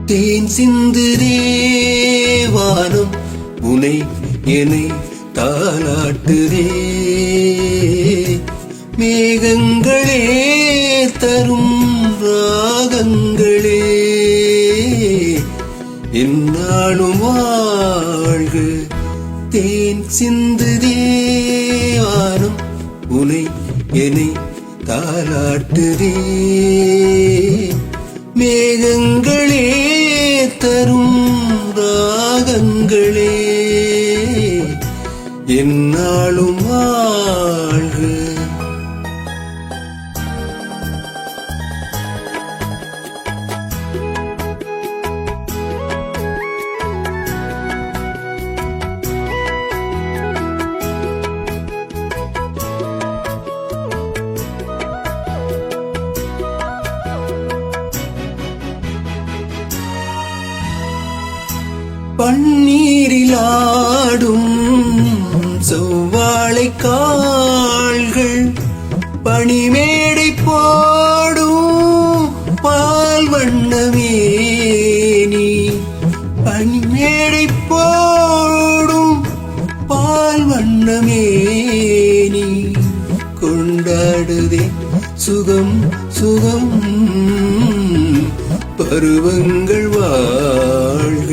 தேன் சிந்து தேவானம் உனை என்னை தாலாட்டுதே. மேகங்களே தரும் ராகங்களே என்னாலும் வாழ்க. தேன் சிந்து தேவானம் உனை என்னை தாலாட்டுதே. மேகங்களே தரும் ராகங்களே என்னாலும் வாழ்க. பன்னீரிலாடும் செவ்வாழை கால்கள் பனிமேடை போடும் பால் வண்ணமேனி. பனிமேடை போடும் பால் வண்ணமேனி கொண்டாடுதே சுகம் சுகம். பருவங்கள் வாழ்க.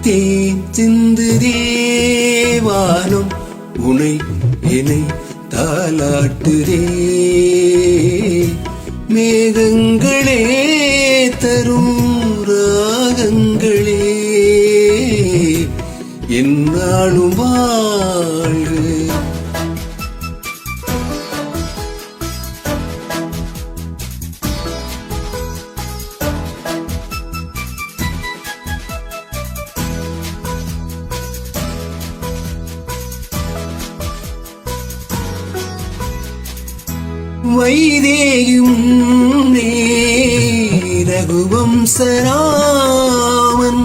தேன் சிந்து தேவானம் உனை என்னை தாலாட்டுதே. மேகங்களே தரும் ராகங்களே என்னாலும் வாழ்க. வைதேயும் ரகுவம்சராமன்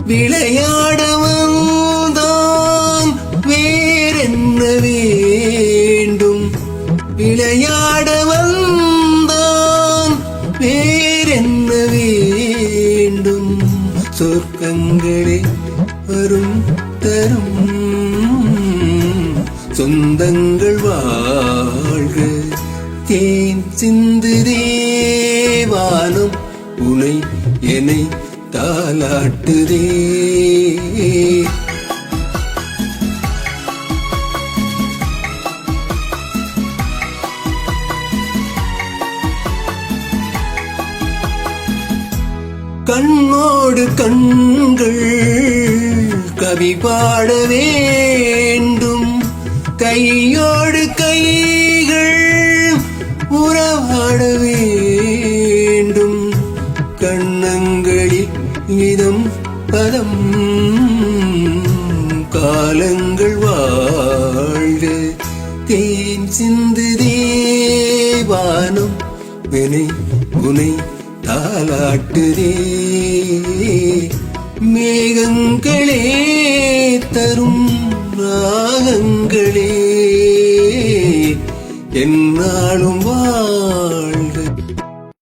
விளையாட வந்தான் வேறென்ன வேண்டும். விளையாட வந்தான் வேறென்ன வேண்டும். சொர்க்கங்களே வரும் தரும் சொந்தங்கள் வாழ்க. தேன் சிந்து தேவானம் உனை என்னை தாலாட்டுதே. கண்ணோடு கண்கள் கவி பாட வேண்டும். கையோடு கைகள் உறவாட வேண்டும். கண்ணங்களில் இதம் பதம் காலங்கள் வாழ்க. தேன் சிந்து தேவானம் வினை உனை தாலாட்டுதே. மேகங்களே தரும் ராகங்களே என்னாலும்